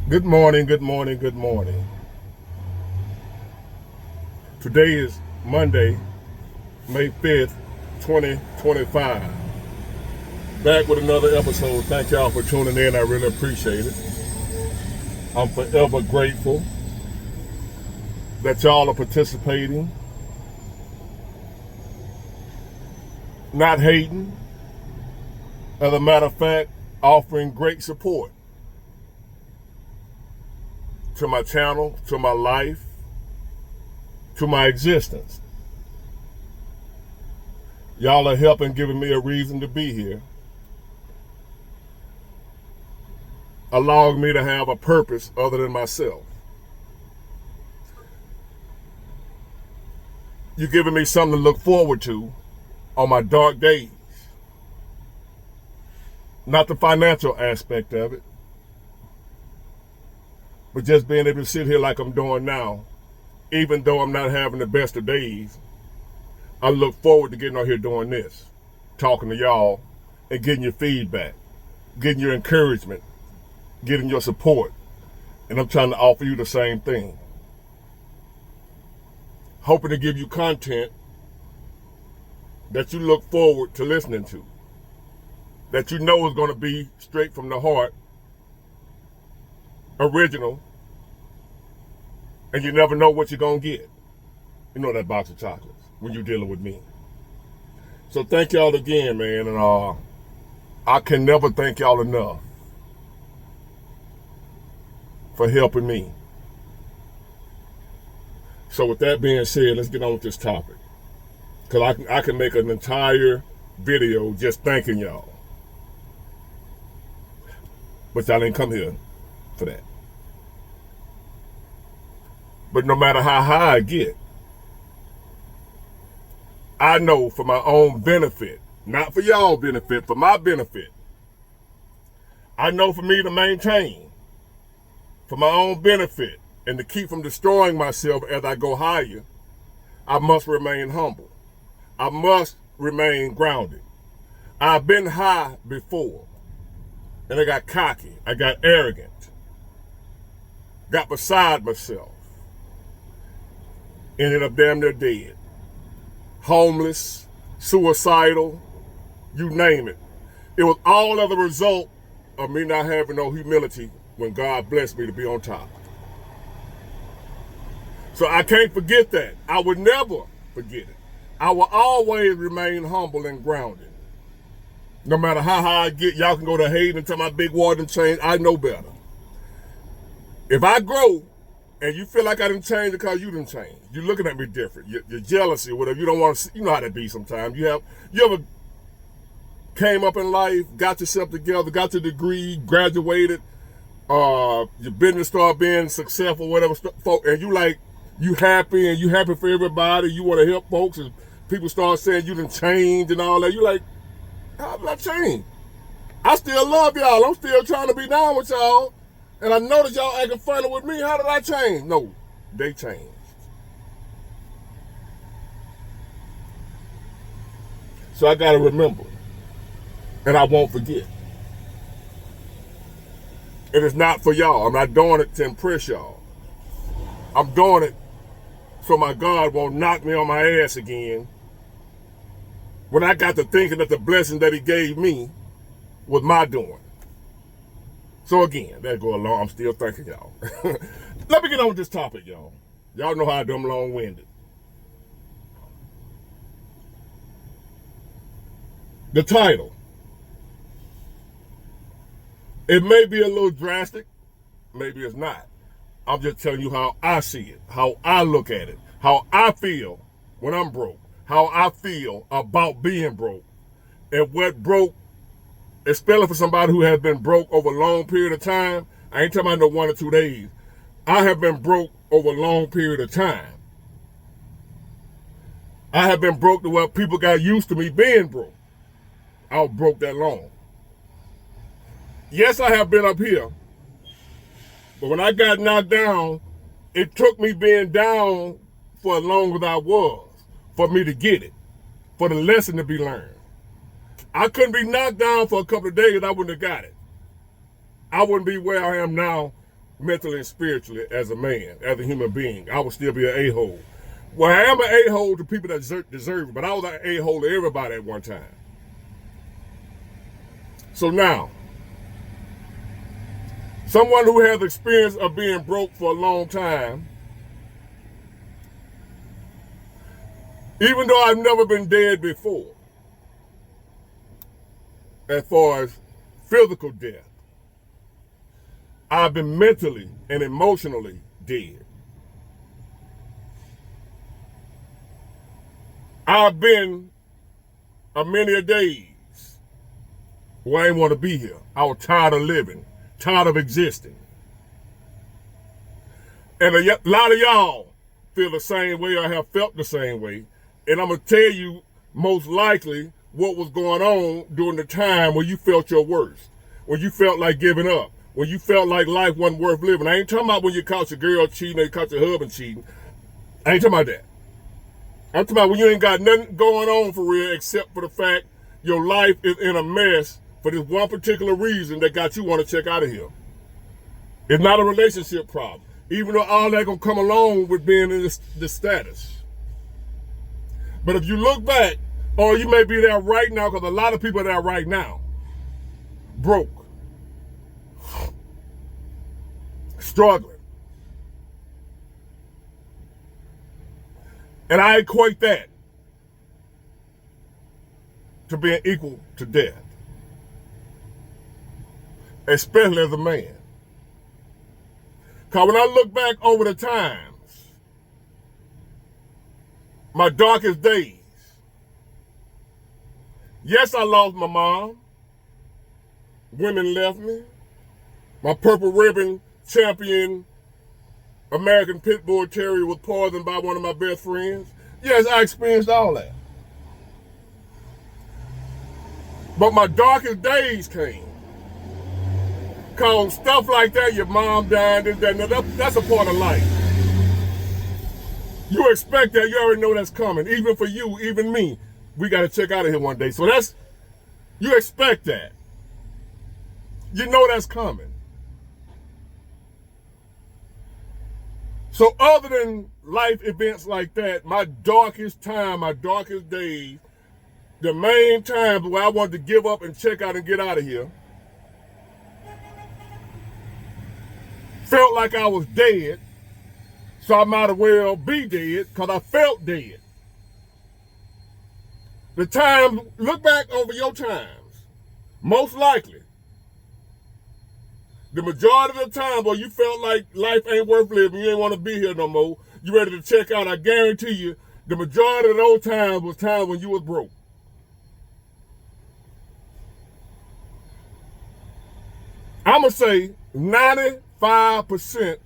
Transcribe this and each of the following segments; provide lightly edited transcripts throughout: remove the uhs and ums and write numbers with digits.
Good morning, good morning, good morning. Today is Monday, May 5th, 2025. Back with another episode. Thank y'all for tuning in. I really appreciate it. I'm forever grateful that y'all are participating, not hating. As a matter of fact, offering great support to my channel, to my life, to my existence. Y'all are helping, giving me a reason to be here, allowing me to have a purpose other than myself. You're giving me something to look forward to on my dark days. Not the financial aspect of it, but just being able to sit here like I'm doing now, even though I'm not having the best of days. I look forward to getting out here doing this, talking to y'all and getting your feedback, getting your encouragement, getting your support. And I'm trying to offer you the same thing. Hoping to give you content that you look forward to listening to, that you know is going to be straight from the heart, original, and you never know what you're going to get. You know that box of chocolates when you're dealing with me. So thank y'all again, man, and I can never thank y'all enough for helping me. So with that being said, let's get on with this topic, because I can make an entire video just thanking y'all. But y'all didn't come here for that. But no matter how high I get, I know for my own benefit, not for y'all benefit, for my benefit, I know for me to maintain, for my own benefit, and to keep from destroying myself as I go higher, I must remain humble. I must remain grounded. I've been high before, and I got cocky, I got arrogant, got beside myself, ended up damn near dead. Homeless, suicidal, you name it. It was all as a result of me not having no humility when God blessed me to be on top. So I can't forget that. I would never forget it. I will always remain humble and grounded. No matter how high I get, y'all can go to hate until my big water change. I know better. If I grow and you feel like I didn't change because you didn't change, you're looking at me different. Your jealousy or whatever, you don't want to see, you know how that be sometimes. You ever came up in life, got yourself together, got your degree, graduated, your business started being successful, whatever, and you happy for everybody, you want to help folks, and people start saying you done change and all that. You like, how did I change? I still love y'all. I'm still trying to be down with y'all. And I noticed y'all acting funny with me. How did I change? No, they changed. So I got to remember. And I won't forget. And it's not for y'all. I'm not doing it to impress y'all. I'm doing it so my God won't knock me on my ass again when I got to thinking that the blessing that he gave me was my doing. So again, that go along. I'm still thanking y'all. Let me get on with this topic, y'all. Y'all know how I'm long-winded. The title. It may be a little drastic. Maybe it's not. I'm just telling you how I see it, how I look at it, how I feel when I'm broke, how I feel about being broke, and what broke, especially for somebody who has been broke over a long period of time. I ain't talking about no 1 or 2 days. I have been broke over a long period of time. I have been broke to where people got used to me being broke. I was broke that long. Yes, I have been up here, but when I got knocked down, it took me being down for as long as I was for me to get it, for the lesson to be learned. I couldn't be knocked down for a couple of days, I wouldn't have got it. I wouldn't be where I am now mentally and spiritually as a man, as a human being. I would still be an a-hole. Well, I am an a-hole to people that deserve it, but I was an a-hole to everybody at one time. So now, someone who has experience of being broke for a long time, even though I've never been dead before, as far as physical death, I've been mentally and emotionally dead. I've been a many a days where I didn't want to be here. I was tired of living, tired of existing. And a lot of y'all feel the same way or have felt the same way. And I'm going to tell you most likely what was going on during the time when you felt your worst, when you felt like giving up, when you felt like life wasn't worth living. I ain't talking about when you caught your girl cheating or you caught your husband cheating. I ain't talking about that. I'm talking about when you ain't got nothing going on for real except for the fact your life is in a mess for this one particular reason that got you want to check out of here. It's not a relationship problem, even though all that gonna come along with being in this status. But if you look back, or you may be there right now, because a lot of people are there right now, broke, struggling. And I equate that to being equal to death, especially as a man. Because when I look back over the times, my darkest days, yes, I lost my mom. Women left me. My purple ribbon champion American Pit Bull Terrier was poisoned by one of my best friends. Yes, I experienced all that. But my darkest days came. Cause stuff like that, your mom died, that's a part of life. You expect that, you already know that's coming. Even for you, even me, we gotta check out of here one day. So you expect that. You know that's coming. So other than life events like that, my darkest time, my darkest days, the main times where I wanted to give up and check out and get out of here, felt like I was dead, so I might as well be dead because I felt dead. The time, look back over your times, most likely, the majority of the time where you felt like life ain't worth living, you ain't want to be here no more, you ready to check out, I guarantee you, the majority of those times was times when you was broke. I'm going to say 95%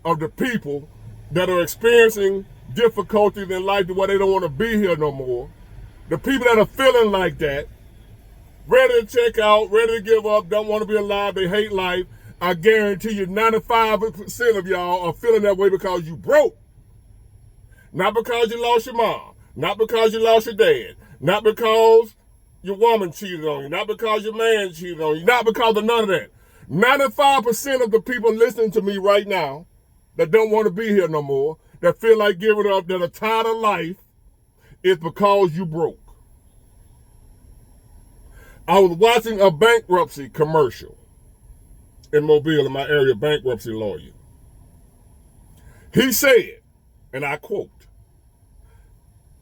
of the people that are experiencing difficulties in life to where they don't want to be here no more, the people that are feeling like that, ready to check out, ready to give up, don't want to be alive, they hate life, I guarantee you 95% of y'all are feeling that way because you broke. Not because you lost your mom, not because you lost your dad, not because your woman cheated on you, not because your man cheated on you, not because of none of that. 95% of the people listening to me right now that don't want to be here no more, that feel like giving up, that are tired of life, is because you broke. I was watching a bankruptcy commercial in Mobile, in my area, bankruptcy lawyer. He said, and I quote,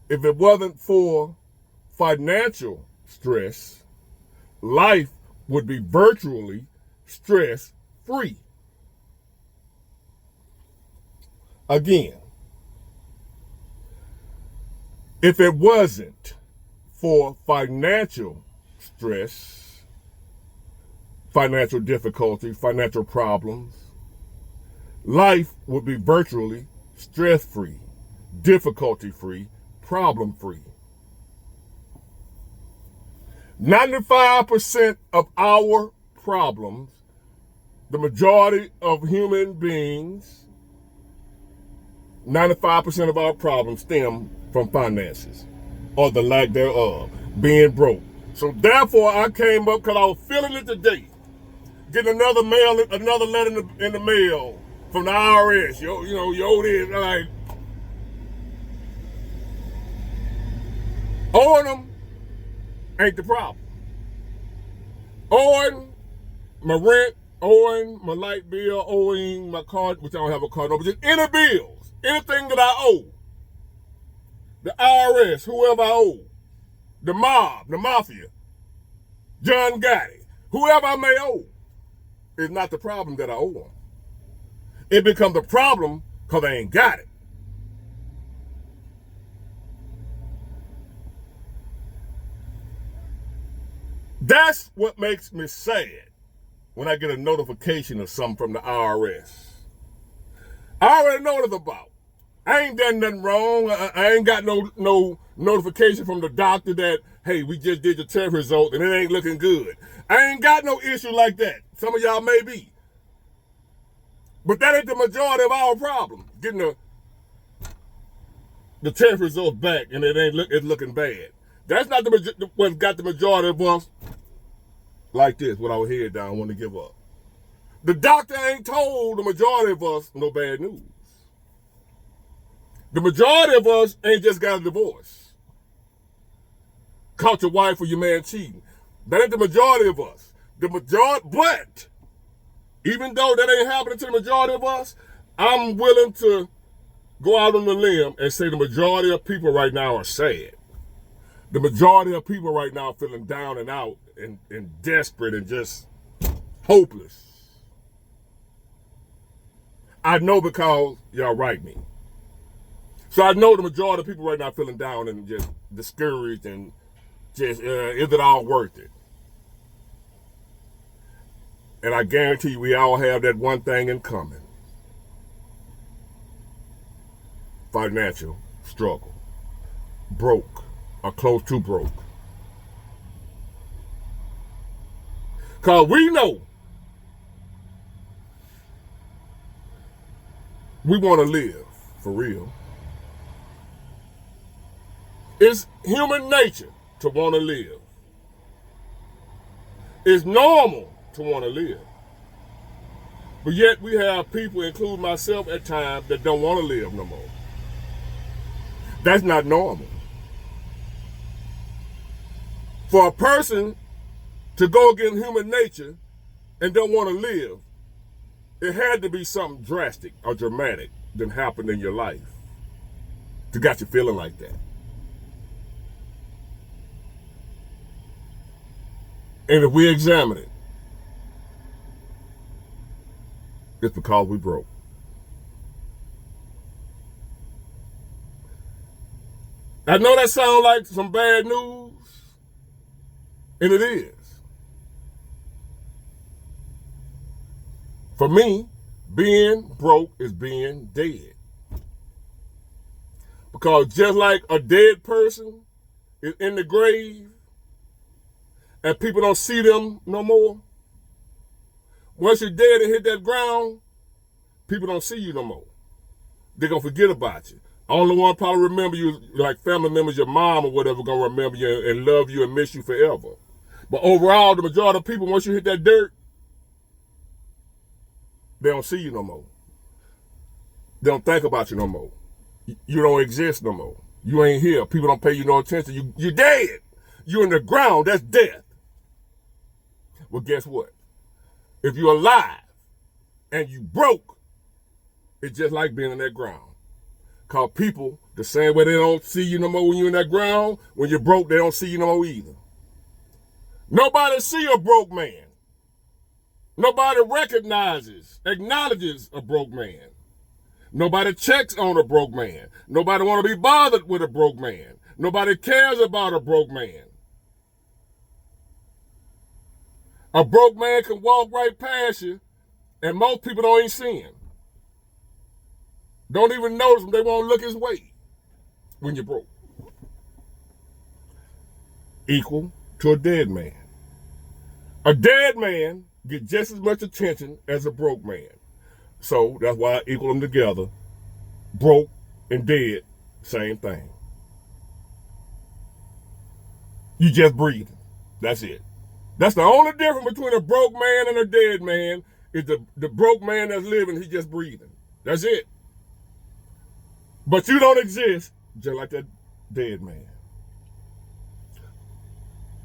if it wasn't for financial stress, life would be virtually stress-free. Again, if it wasn't for financial stress, financial difficulties, financial problems, life would be virtually stress-free, difficulty-free, problem-free. 95% of our problems, the majority of human beings, 95% of our problems stem from finances or the lack thereof, being broke. So therefore I came up because I was feeling it today. getting another letter in the mail from the IRS. You owe this. Like, owing them ain't the problem. Owing my rent, owing my light bill, owing my car, which I don't have a car, no, but just any bills, anything that I owe, the IRS, whoever I owe, the mob, the mafia, John Gotti, whoever I may owe, is not the problem that I owe them. It becomes a problem because I ain't got it. That's what makes me sad when I get a notification of something from the IRS. I already know what it's about. I ain't done nothing wrong. I ain't got no notification from the doctor that, hey, we just did your test result and it ain't looking good. I ain't got no issue like that. Some of y'all may be. But that ain't the majority of our problem. Getting the test results back and it's looking bad. That's not what's got the majority of us like this with our head down wanting to give up. The doctor ain't told the majority of us no bad news. The majority of us ain't just got a divorce. Caught your wife or your man cheating. That ain't the majority of us. But even though that ain't happening to the majority of us, I'm willing to go out on the limb and say the majority of people right now are sad. The majority of people right now are feeling down and out and desperate and just hopeless. I know because y'all write me. So I know the majority of people right now are feeling down and just discouraged and just, is it all worth it? And I guarantee you we all have that one thing in common. Financial struggle. Broke. Or close to broke. Because we know we want to live for real. It's human nature to want to live. It's normal to want to live. But yet we have people, including myself at times, that don't want to live no more. That's not normal. For a person to go against human nature and don't want to live, it had to be something drastic or dramatic that happened in your life to got you feeling like that. And if we examine it, it's because we broke. I know that sounds like some bad news, and it is. For me, being broke is being dead. Because just like a dead person is in the grave and people don't see them no more, once you're dead and hit that ground, people don't see you no more. They're going to forget about you. Only one probably remember you, like family members, your mom or whatever, going to remember you and love you and miss you forever. But overall, the majority of people, once you hit that dirt, they don't see you no more. They don't think about you no more. You don't exist no more. You ain't here. People don't pay you no attention. You're dead. You're in the ground. That's death. Well, guess what? If you're alive and you broke, it's just like being in that ground. Because people, the same way they don't see you no more when you're in that ground, when you're broke, they don't see you no more either. Nobody see a broke man. Nobody recognizes, acknowledges a broke man. Nobody checks on a broke man. Nobody want to be bothered with a broke man. Nobody cares about a broke man. A broke man can walk right past you, and most people don't even see him. Don't even notice him. They won't look his way when you're broke. Equal to a dead man. A dead man gets just as much attention as a broke man. So that's why I equal them together. Broke and dead, same thing. You just breathing. That's it. That's the only difference between a broke man and a dead man is the broke man that's living, he's just breathing. That's it. But you don't exist just like that dead man.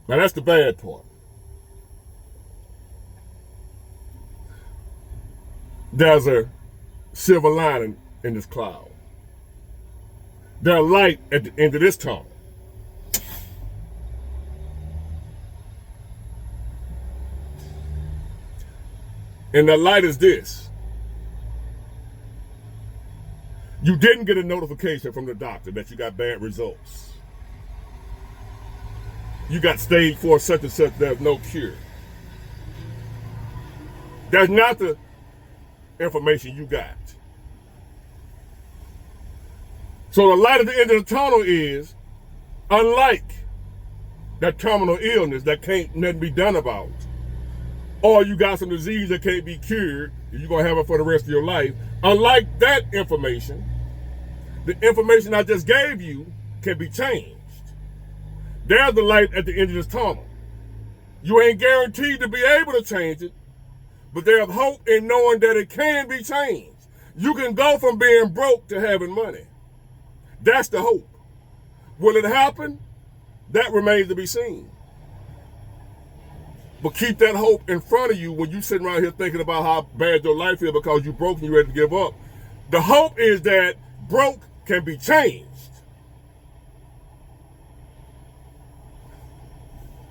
Now that's the bad part. There's a silver lining in this cloud. There's light at the end of this tunnel. And the light is this. You didn't get a notification from the doctor that you got bad results. You got stage 4 such and such, there's no cure. That's not the information you got. So the light at the end of the tunnel is, unlike that terminal illness that can't nothing be done about, or you got some disease that can't be cured, you're going to have it for the rest of your life. Unlike that information, the information I just gave you can be changed. There's the light at the end of this tunnel. You ain't guaranteed to be able to change it, but there's hope in knowing that it can be changed. You can go from being broke to having money. That's the hope. Will it happen? That remains to be seen. But keep that hope in front of you when you're sitting around here thinking about how bad your life is because you're broke and you're ready to give up. The hope is that broke can be changed.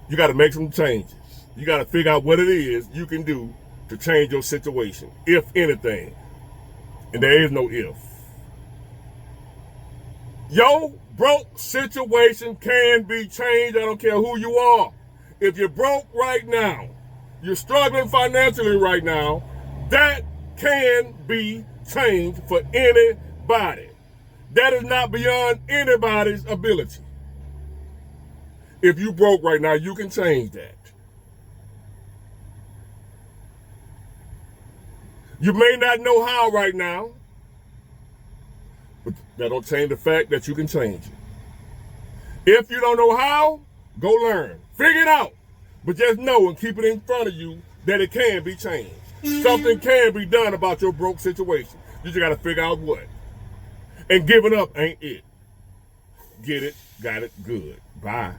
You got to make some changes. You got to figure out what it is you can do to change your situation, if anything. And there is no if. Your broke situation can be changed. I don't care who you are. If you're broke right now, you're struggling financially right now, that can be changed for anybody. That is not beyond anybody's ability. If you broke right now, you can change that. You may not know how right now, but that don't change the fact that you can change it. If you don't know how, go learn. Figure it out. But just know and keep it in front of you that it can be changed. Something can be done about your broke situation. You just got to figure out what. And giving up ain't it. Get it, got it, good. Bye.